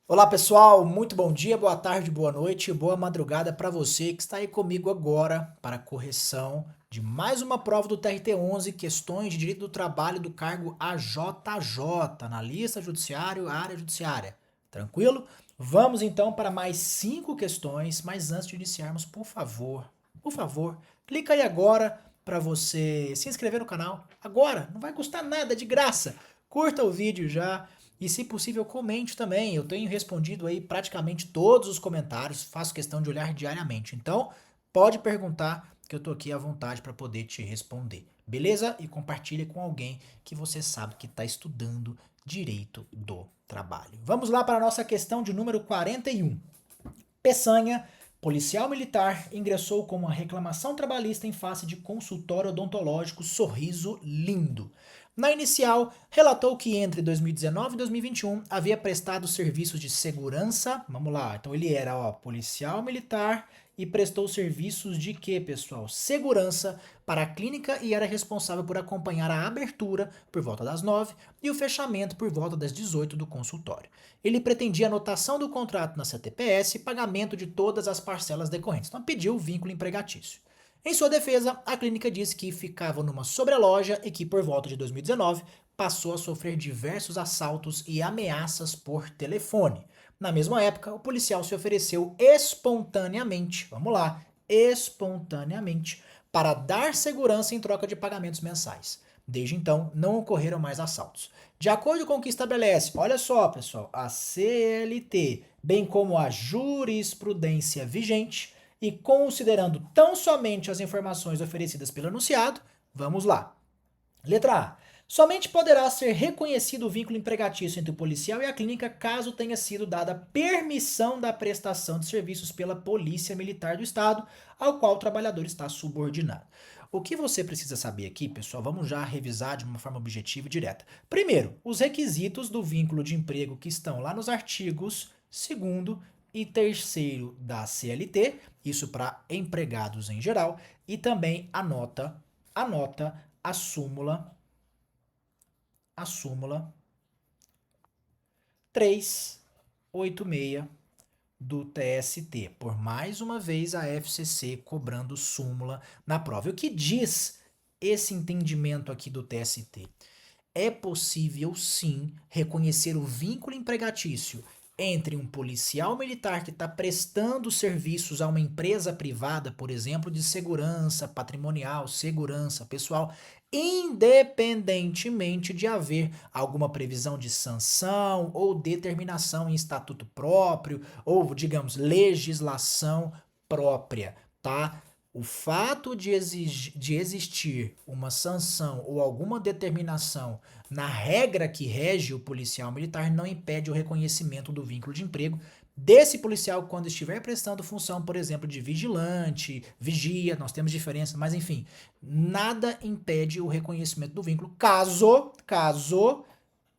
Olá pessoal, muito bom dia, boa tarde, boa noite, boa madrugada para você que está aí comigo agora para a correção de mais uma prova do TRT-11, questões de direito do trabalho do cargo AJJ, analista judiciário, área judiciária. Tranquilo? Vamos então para mais 5 questões, mas antes de iniciarmos, por favor, clica aí agora para você se inscrever no canal. Agora, não vai custar nada, é de graça. Curta o vídeo já. E se possível, comente também. Eu tenho respondido aí praticamente todos os comentários, faço questão de olhar diariamente. Então, pode perguntar que eu tô aqui à vontade para poder te responder. Beleza? E compartilhe com alguém que você sabe que está estudando direito do trabalho. Vamos lá para a nossa questão de número 41. Peçanha, policial militar, ingressou com uma reclamação trabalhista em face de consultório odontológico Sorriso Lindo. Na inicial, relatou que entre 2019 e 2021 havia prestado serviços de segurança. Vamos lá, então ele era policial militar e prestou serviços de quê, pessoal? Segurança para a clínica e era responsável por acompanhar a abertura por volta das 9 e o fechamento por volta das 18 do consultório. Ele pretendia anotação do contrato na CTPS e pagamento de todas as parcelas decorrentes. Então pediu o vínculo empregatício. Em sua defesa, a clínica disse que ficava numa sobreloja e que, por volta de 2019, passou a sofrer diversos assaltos e ameaças por telefone. Na mesma época, o policial se ofereceu espontaneamente, vamos lá, espontaneamente, para dar segurança em troca de pagamentos mensais. Desde então, não ocorreram mais assaltos. De acordo com o que estabelece, olha só, pessoal, a CLT, bem como a jurisprudência vigente, e considerando tão somente as informações oferecidas pelo enunciado, vamos lá. Letra A. Somente poderá ser reconhecido o vínculo empregatício entre o policial e a clínica caso tenha sido dada permissão da prestação de serviços pela Polícia Militar do Estado, ao qual o trabalhador está subordinado. O que você precisa saber aqui, pessoal, vamos já revisar de uma forma objetiva e direta. Primeiro, os requisitos do vínculo de emprego que estão lá nos artigos 2º e 3º da CLT, isso para empregados em geral, e também anota a súmula 386 do TST. Por mais uma vez a FCC cobrando súmula na prova. E o que diz esse entendimento aqui do TST? É possível sim reconhecer o vínculo empregatício entre um policial militar que está prestando serviços a uma empresa privada, por exemplo, de segurança patrimonial, segurança pessoal, independentemente de haver alguma previsão de sanção ou determinação em estatuto próprio, ou, digamos, legislação própria, tá? O fato de existir uma sanção ou alguma determinação na regra que rege o policial militar não impede o reconhecimento do vínculo de emprego desse policial quando estiver prestando função, por exemplo, de vigilante, vigia, nós temos diferença, mas enfim, nada impede o reconhecimento do vínculo caso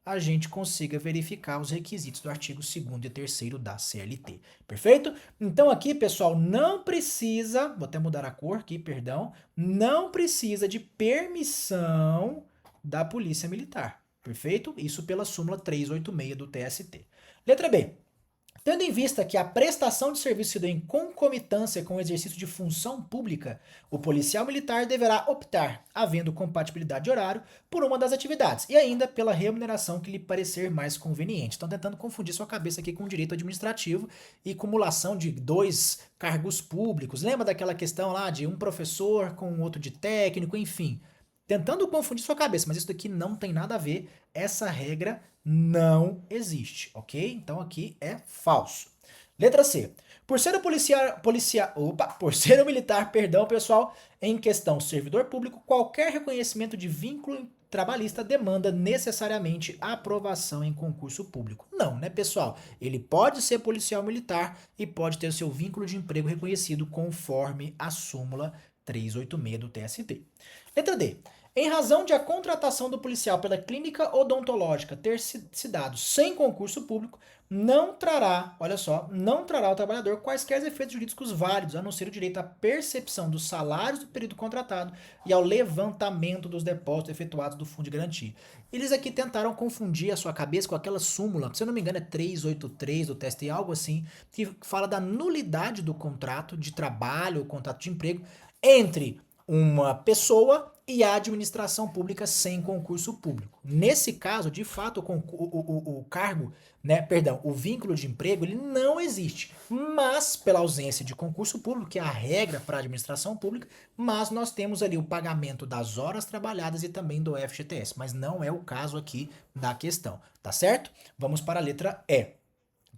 a gente consiga verificar os requisitos do artigo 2º e 3º da CLT. Perfeito? Então aqui, pessoal, não precisa, vou até mudar a cor aqui, perdão, não precisa de permissão da Polícia Militar. Perfeito? Isso pela súmula 386 do TST. Letra B. Tendo em vista que a prestação de serviço se dá em concomitância com o exercício de função pública, o policial militar deverá optar, havendo compatibilidade de horário, por uma das atividades e ainda pela remuneração que lhe parecer mais conveniente. Estão tentando confundir sua cabeça aqui com direito administrativo e cumulação de dois cargos públicos. Lembra daquela questão lá de um professor com outro de técnico, enfim. Tentando confundir sua cabeça, mas isso daqui não tem nada a ver. Essa regra não existe, ok? Então aqui é falso. Letra C. Por ser por ser o militar, perdão, pessoal, em questão servidor público, qualquer reconhecimento de vínculo trabalhista demanda necessariamente aprovação em concurso público. Não, né, pessoal? Ele pode ser policial militar e pode ter o seu vínculo de emprego reconhecido conforme a súmula 386 do TST. Letra D. Em razão de a contratação do policial pela clínica odontológica ter se dado sem concurso público, não trará, olha só, não trará ao trabalhador quaisquer efeitos jurídicos válidos, a não ser o direito à percepção dos salários do período contratado e ao levantamento dos depósitos efetuados do fundo de garantia. Eles aqui tentaram confundir a sua cabeça com aquela súmula, se eu não me engano é 383 do TST, algo assim, que fala da nulidade do contrato de trabalho ou contrato de emprego entre uma pessoa e a administração pública sem concurso público. Nesse caso, de fato, o cargo, né, perdão, o vínculo de emprego, ele não existe, mas pela ausência de concurso público, que é a regra para a administração pública, mas nós temos ali o pagamento das horas trabalhadas e também do FGTS, mas não é o caso aqui da questão, tá certo? Vamos para a letra E.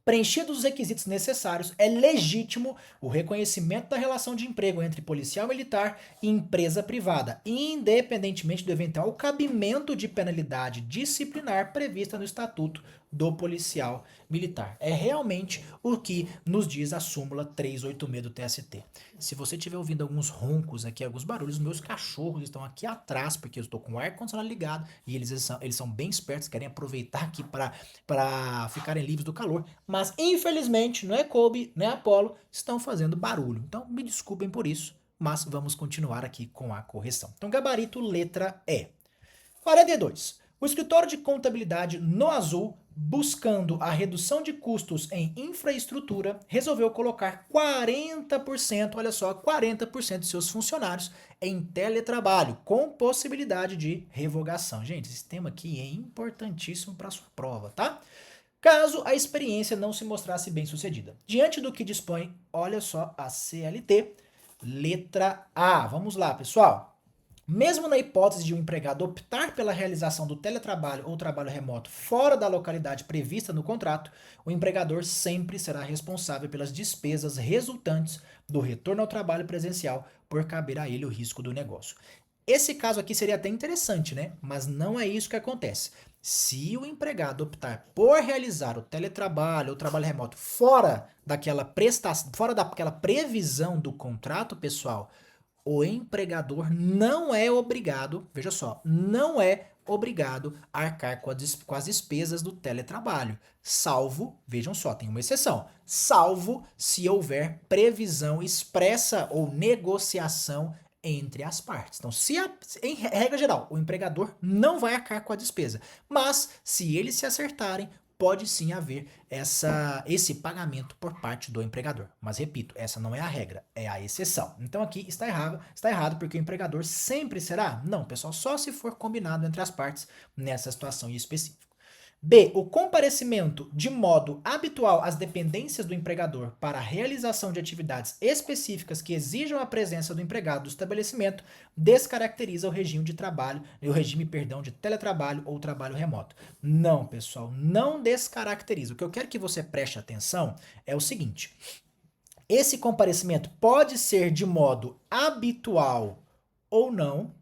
Preenchidos os requisitos necessários, é legítimo o reconhecimento da relação de emprego entre policial militar e empresa privada, independentemente do eventual cabimento de penalidade disciplinar prevista no Estatuto do Policial Militar. É realmente o que nos diz a súmula 386 do TST. Se você estiver ouvindo alguns roncos aqui, alguns barulhos, meus cachorros estão aqui atrás, porque eu estou com o ar-condicionado ligado e eles são bem espertos, querem aproveitar aqui para ficarem livres do calor, mas infelizmente não é Kobe, nem Apollo, estão fazendo barulho. Então me desculpem por isso, mas vamos continuar aqui com a correção. Então gabarito letra E. 42. O escritório de contabilidade no Azul, buscando a redução de custos em infraestrutura, resolveu colocar 40%, olha só, 40% de seus funcionários em teletrabalho, com possibilidade de revogação. Gente, esse tema aqui é importantíssimo para a sua prova, tá? Caso a experiência não se mostrasse bem sucedida. Diante do que dispõe, olha só, a CLT, letra A. Vamos lá, pessoal. Mesmo na hipótese de um empregado optar pela realização do teletrabalho ou trabalho remoto fora da localidade prevista no contrato, o empregador sempre será responsável pelas despesas resultantes do retorno ao trabalho presencial, por caber a ele o risco do negócio. Esse caso aqui seria até interessante, né? Mas não é isso que acontece. Se o empregado optar por realizar o teletrabalho ou trabalho remoto fora daquela prestação, fora daquela previsão do contrato, pessoal, o empregador não é obrigado, veja só, não é obrigado a arcar com as despesas do teletrabalho, salvo, vejam só, tem uma exceção, salvo se houver previsão expressa ou negociação entre as partes. Então, em regra geral, o empregador não vai arcar com a despesa, mas se eles se acertarem, pode sim haver esse pagamento por parte do empregador. Mas repito, essa não é a regra, é a exceção. Então aqui está errado porque o empregador sempre será? Não, pessoal, só se for combinado entre as partes nessa situação em específico. B. O comparecimento de modo habitual às dependências do empregador para a realização de atividades específicas que exijam a presença do empregado do estabelecimento descaracteriza o regime de trabalho, de teletrabalho ou trabalho remoto. Não, pessoal, não descaracteriza. O que eu quero que você preste atenção é o seguinte: esse comparecimento pode ser de modo habitual ou não,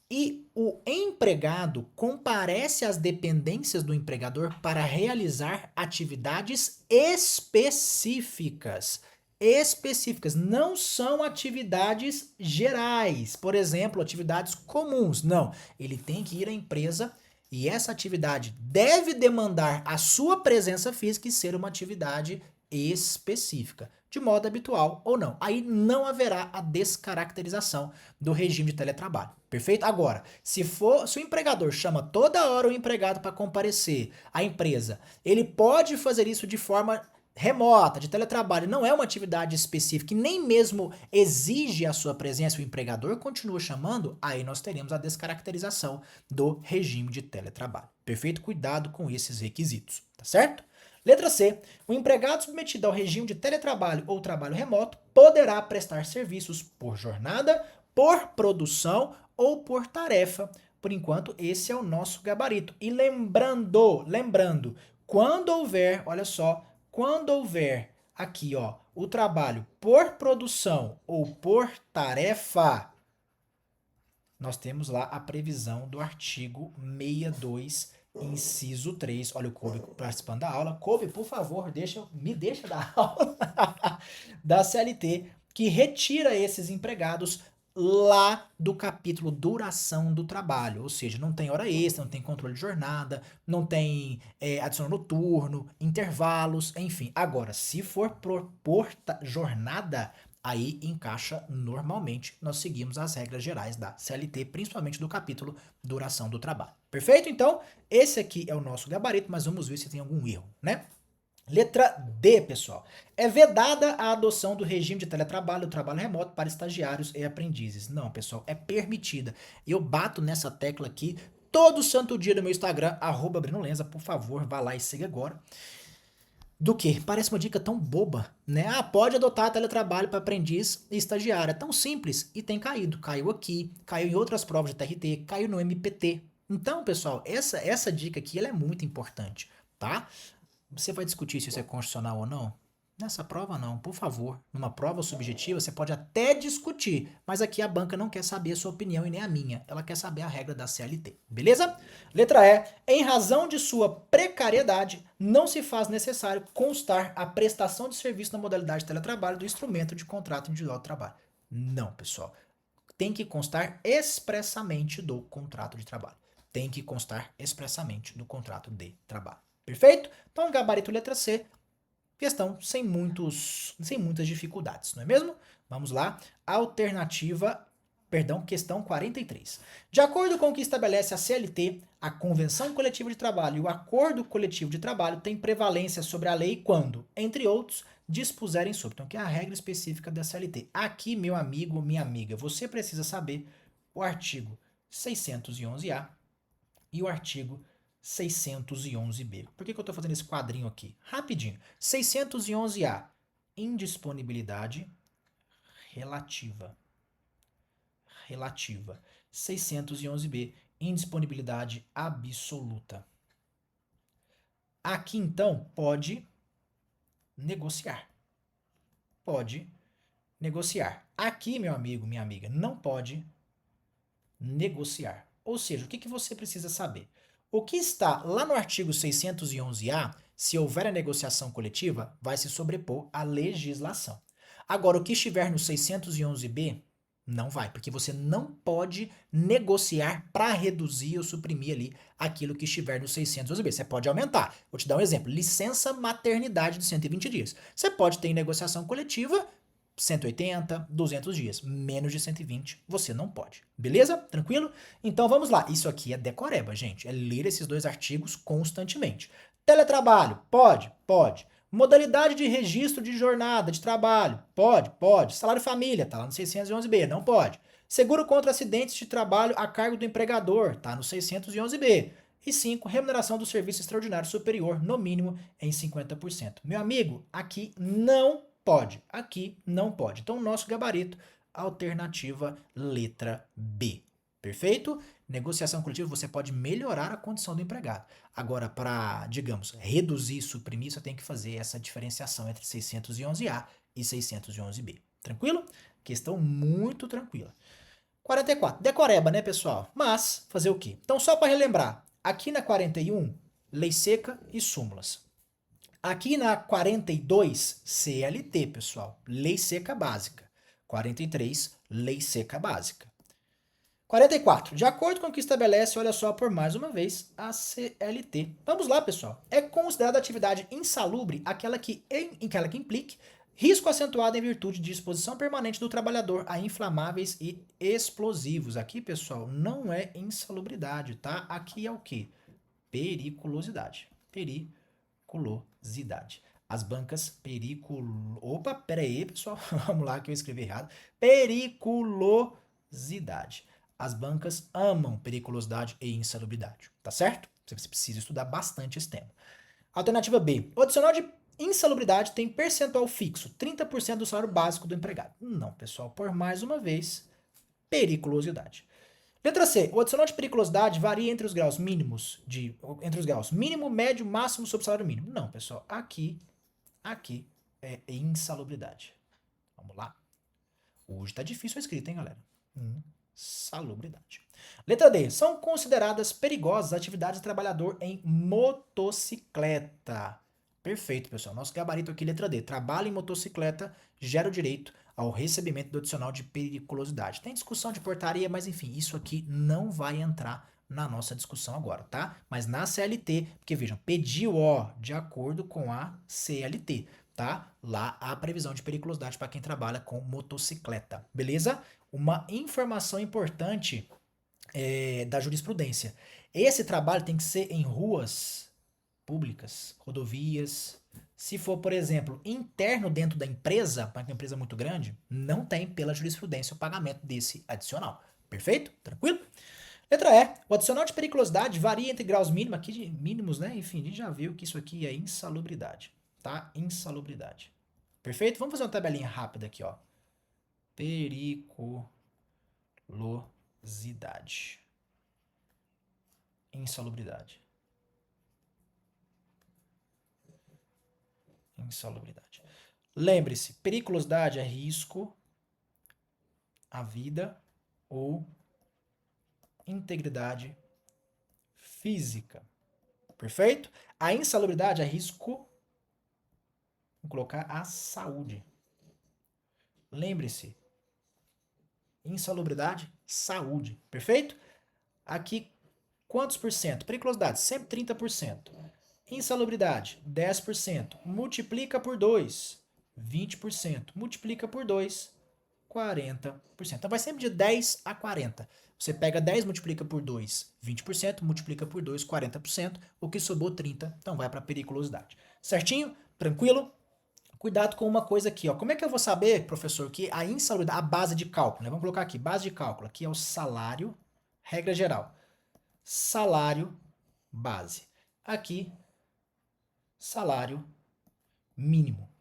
e o empregado comparece às dependências do empregador para realizar atividades específicas. Específicas, não são atividades gerais, por exemplo, atividades comuns. Não, ele tem que ir à empresa e essa atividade deve demandar a sua presença física e ser uma atividade específica, de modo habitual ou não. Aí não haverá a descaracterização do regime de teletrabalho. Perfeito? Agora, se o empregador chama toda hora o empregado para comparecer à empresa, ele pode fazer isso de forma remota, de teletrabalho, não é uma atividade específica e nem mesmo exige a sua presença, o empregador continua chamando, aí nós teremos a descaracterização do regime de teletrabalho. Perfeito? Cuidado com esses requisitos, tá certo? Letra C. O empregado submetido ao regime de teletrabalho ou trabalho remoto poderá prestar serviços por jornada, por produção ou por tarefa. Por enquanto, esse é o nosso gabarito. E lembrando, quando houver, olha só, quando houver aqui, ó, o trabalho por produção ou por tarefa, nós temos lá a previsão do artigo 62, inciso 3. Olha o Kobe participando da aula. Kobe, por favor, me deixa dar aula da CLT, que retira esses empregados lá do capítulo duração do trabalho, ou seja, não tem hora extra, não tem controle de jornada, não tem adicional noturno, intervalos, enfim. Agora, se for por jornada, aí encaixa normalmente, nós seguimos as regras gerais da CLT, principalmente do capítulo duração do trabalho. Perfeito? Então, esse aqui é o nosso gabarito, mas vamos ver se tem algum erro, né? Letra D, pessoal. É vedada a adoção do regime de teletrabalho, trabalho remoto para estagiários e aprendizes. Não, pessoal, é permitida. Eu bato nessa tecla aqui todo santo dia no meu Instagram, @BrenoLenza. Por favor, vá lá e siga agora. Do que? Parece uma dica tão boba, né? Ah, pode adotar teletrabalho para aprendiz e estagiário. É tão simples e tem caído. Caiu aqui, caiu em outras provas de TRT, caiu no MPT. Então, pessoal, essa dica aqui ela é muito importante, tá? Você vai discutir se isso é constitucional ou não? Nessa prova não, por favor. Numa prova subjetiva você pode até discutir, mas aqui a banca não quer saber a sua opinião e nem a minha. Ela quer saber a regra da CLT, beleza? Letra E. Em razão de sua precariedade, não se faz necessário constar a prestação de serviço na modalidade de teletrabalho do instrumento de contrato individual de trabalho. Não, pessoal. Tem que constar expressamente do contrato de trabalho. Tem que constar expressamente do contrato de trabalho. Perfeito? Então, gabarito letra C, questão sem muitas dificuldades, não é mesmo? Vamos lá. Questão 43. De acordo com o que estabelece a CLT, a Convenção Coletiva de Trabalho e o Acordo Coletivo de Trabalho têm prevalência sobre a lei quando, entre outros, dispuserem sobre. Então, aqui é a regra específica da CLT. Aqui, meu amigo, minha amiga, você precisa saber o artigo 611-A e o artigo 611-B. Por que eu estou fazendo esse quadrinho aqui? Rapidinho. 611-A, indisponibilidade relativa. 611-B, indisponibilidade absoluta. Aqui, então, pode negociar. Pode negociar. Aqui, meu amigo, minha amiga, não pode negociar. Ou seja, o que você precisa saber? O que está lá no artigo 611-A, se houver a negociação coletiva, vai se sobrepor à legislação. Agora, o que estiver no 611-B, não vai, porque você não pode negociar para reduzir ou suprimir ali aquilo que estiver no 611-B. Você pode aumentar. Vou te dar um exemplo. Licença maternidade de 120 dias. Você pode ter em negociação coletiva 180, 200 dias. Menos de 120 você não pode. Beleza? Tranquilo? Então vamos lá. Isso aqui é decoreba, gente. É ler esses dois artigos constantemente. Teletrabalho? Pode? Pode. Modalidade de registro de jornada de trabalho? Pode? Pode. Salário família? Tá lá no 611-B. Não pode. Seguro contra acidentes de trabalho a cargo do empregador? Tá no 611-B. E 5, remuneração do serviço extraordinário superior, no mínimo, em 50%. Meu amigo, aqui não pode. Aqui não pode. Então, o nosso gabarito, alternativa letra B. Perfeito? Negociação coletiva, você pode melhorar a condição do empregado. Agora, para, digamos, reduzir, suprimir, você tem que fazer essa diferenciação entre 611-A e 611-B. Tranquilo? Questão muito tranquila. 44. Decoreba, né, pessoal? Mas, fazer o quê? Então, só para relembrar, aqui na 41, lei seca e súmulas. Aqui na 42, CLT, pessoal, lei seca básica. 43, lei seca básica. 44. De acordo com o que estabelece, olha só, por mais uma vez, a CLT. Vamos lá, pessoal. É considerada atividade insalubre aquela que implique risco acentuado em virtude de exposição permanente do trabalhador a inflamáveis e explosivos. Aqui, pessoal, não é insalubridade, tá? Aqui é o quê? Periculosidade. Periculosidade. As bancas Opa, pera aí, pessoal. Vamos lá que eu escrevi errado. Periculosidade. As bancas amam periculosidade e insalubridade, tá certo? Você precisa estudar bastante esse tema. Alternativa B. O adicional de insalubridade tem percentual fixo, 30% do salário básico do empregado. Não, pessoal, por mais uma vez, periculosidade. Letra C. O adicional de periculosidade varia entre os graus mínimos entre os graus mínimo, médio, máximo sobre o salário mínimo. Não, pessoal, aqui é insalubridade. Vamos lá. Hoje tá difícil a escrita, hein, galera? Insalubridade. Letra D. São consideradas perigosas atividades de trabalhador em motocicleta. Perfeito, pessoal. Nosso gabarito aqui, letra D. Trabalho em motocicleta gera o direito ao recebimento do adicional de periculosidade. Tem discussão de portaria, mas enfim, isso aqui não vai entrar na nossa discussão agora, tá? Mas na CLT, porque vejam, pediu ó, de acordo com a CLT, tá? Lá a previsão de periculosidade para quem trabalha com motocicleta, beleza? Uma informação importante da jurisprudência. Esse trabalho tem que ser em ruas públicas, rodovias. Se for, por exemplo, interno dentro da empresa, para uma empresa muito grande, não tem pela jurisprudência o pagamento desse adicional. Perfeito? Tranquilo? Letra E. O adicional de periculosidade varia entre graus mínimos, aqui de mínimos, né? Enfim, a gente já viu que isso aqui é insalubridade, tá? Insalubridade. Perfeito? Vamos fazer uma tabelinha rápida aqui, ó. Periculosidade. Insalubridade. Insalubridade. Lembre-se, periculosidade é risco à vida ou integridade física. Perfeito? A insalubridade é risco, vou colocar a saúde. Lembre-se, insalubridade, saúde. Perfeito? Aqui, quantos por cento? Periculosidade, sempre 30%. Insalubridade, 10%. Multiplica por 2, 20%. Multiplica por 2, 40%. Então vai sempre de 10 a 40. Você pega 10, multiplica por 2, 20%, multiplica por 2, 40%, o que sobrou 30, então vai para periculosidade. Certinho? Tranquilo? Cuidado com uma coisa aqui, ó. Como é que eu vou saber, professor, que a insalubridade, a base de cálculo, né? Vamos colocar aqui, base de cálculo, aqui é o salário, regra geral. Salário base. Aqui, salário mínimo.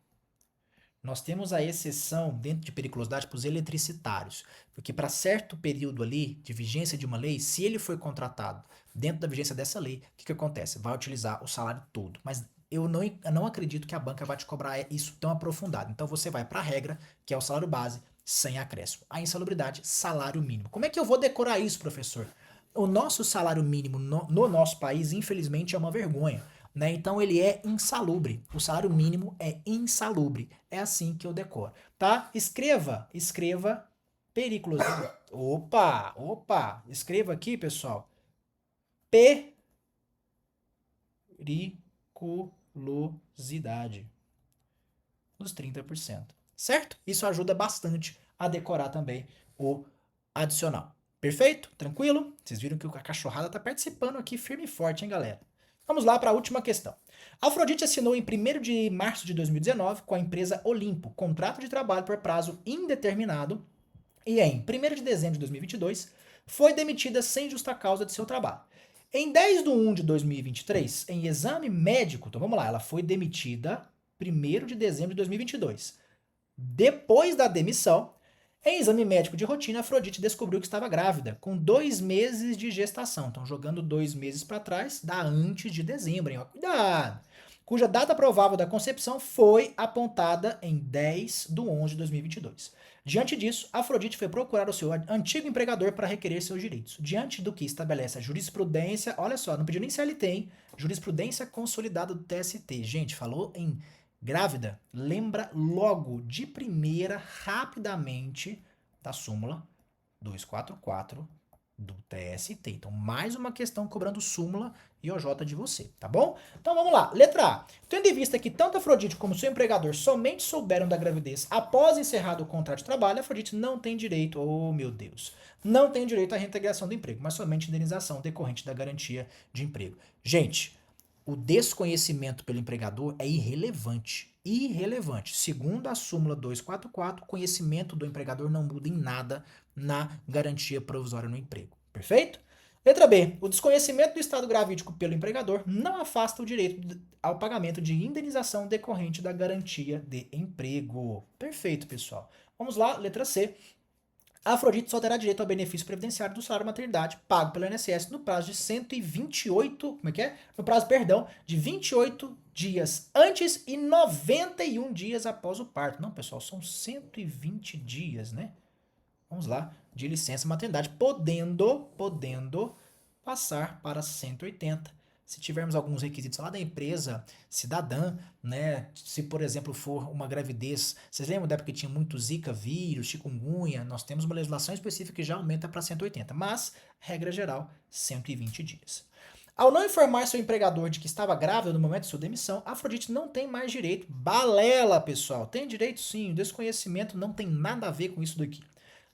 Nós temos a exceção dentro de periculosidade para os eletricitários, porque para certo período ali de vigência de uma lei, se ele foi contratado dentro da vigência dessa lei, o que acontece? Vai utilizar o salário todo, mas eu não acredito que a banca vai te cobrar isso tão aprofundado. Então você vai para a regra, que é o salário base, sem acréscimo. A insalubridade, salário mínimo. Como é que eu vou decorar isso, professor? O nosso salário mínimo no nosso país, infelizmente, é uma vergonha. Né? Então ele é insalubre. O salário mínimo é insalubre. É assim que eu decoro, tá? Escreva periculosidade. Opa! Escreva aqui, pessoal. Periculosidade. Nos 30%. Certo? Isso ajuda bastante a decorar também o adicional. Perfeito? Tranquilo? Vocês viram que a cachorrada tá participando aqui firme e forte, hein, galera? Vamos lá para a última questão. Afrodite assinou em 1º de março de 2019 com a empresa Olimpo contrato de trabalho por prazo indeterminado e em 1º de dezembro de 2022 foi demitida sem justa causa de seu trabalho. Em 10 de 1 de 2023, em exame médico, então vamos lá, ela foi demitida 1º de dezembro de 2022. Depois da demissão, em exame médico de rotina, Afrodite descobriu que estava grávida, com 2 meses de gestação. Então, jogando 2 meses para trás, dá antes de dezembro, hein? Ó, cuidado! Cuja data provável da concepção foi apontada em 10 de 11 de 2022. Diante disso, Afrodite foi procurar o seu antigo empregador para requerer seus direitos. Diante do que estabelece a jurisprudência, olha só, não pediu nem CLT, hein? Jurisprudência consolidada do TST. Gente, falou em grávida, lembra logo de primeira, rapidamente, da súmula 244 do TST. Então, mais uma questão cobrando súmula e OJ de você, tá bom? Então, vamos lá. Letra A. Tendo em vista que tanto Afrodite como seu empregador somente souberam da gravidez após encerrado o contrato de trabalho, Afrodite não tem direito, oh meu Deus, não tem direito à reintegração do emprego, mas somente indenização decorrente da garantia de emprego. Gente, o desconhecimento pelo empregador é irrelevante. Irrelevante. Segundo a súmula 244, o conhecimento do empregador não muda em nada na garantia provisória no emprego. Perfeito? Letra B. O desconhecimento do estado gravídico pelo empregador não afasta o direito ao pagamento de indenização decorrente da garantia de emprego. Perfeito, pessoal. Vamos lá, letra C. A Afrodite só terá direito ao benefício previdenciário do salário maternidade pago pelo INSS no prazo de 128, como é que é? No prazo, perdão, de 28 dias antes e 91 dias após o parto. Não, pessoal, são 120 dias, né? Vamos lá, de licença maternidade, podendo passar para 180 se tivermos alguns requisitos lá da empresa cidadã, né? Se, por exemplo, for uma gravidez, vocês lembram da época que tinha muito Zika vírus, chikungunya? Nós temos uma legislação específica que já aumenta para 180, mas, regra geral, 120 dias. Ao não informar seu empregador de que estava grávida no momento de sua demissão, Afrodite não tem mais direito. Balela, pessoal. Tem direito sim, o desconhecimento não tem nada a ver com isso daqui.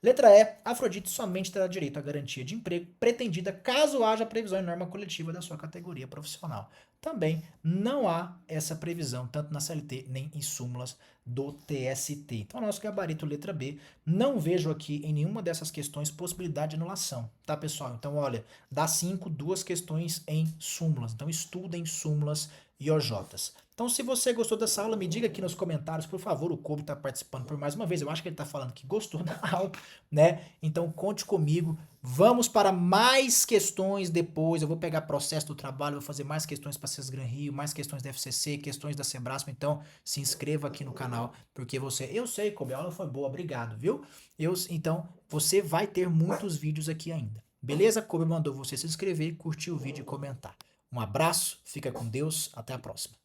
Letra E, Afrodite somente terá direito à garantia de emprego pretendida caso haja previsão em norma coletiva da sua categoria profissional. Também não há essa previsão, tanto na CLT nem em súmulas do TST. Então, nosso gabarito letra B, não vejo aqui em nenhuma dessas questões possibilidade de anulação, tá, pessoal? Então, olha, dá 5, duas questões em súmulas. Então, estudem súmulas e OJs. Então, se você gostou dessa aula, me diga aqui nos comentários, por favor. O Kobe está participando por mais uma vez. Eu acho que ele está falando que gostou da aula, né? Então, conte comigo. Vamos para mais questões depois. Eu vou pegar processo do trabalho, vou fazer mais questões para Sesgran Rio, mais questões da FCC, questões da Sebraspa. Então, se inscreva aqui no canal, porque você... Eu sei, Kobe, a aula foi boa, obrigado, viu? Então, você vai ter muitos vídeos aqui ainda. Beleza? Kobe mandou você se inscrever, curtir o vídeo e comentar. Um abraço, fica com Deus, até a próxima.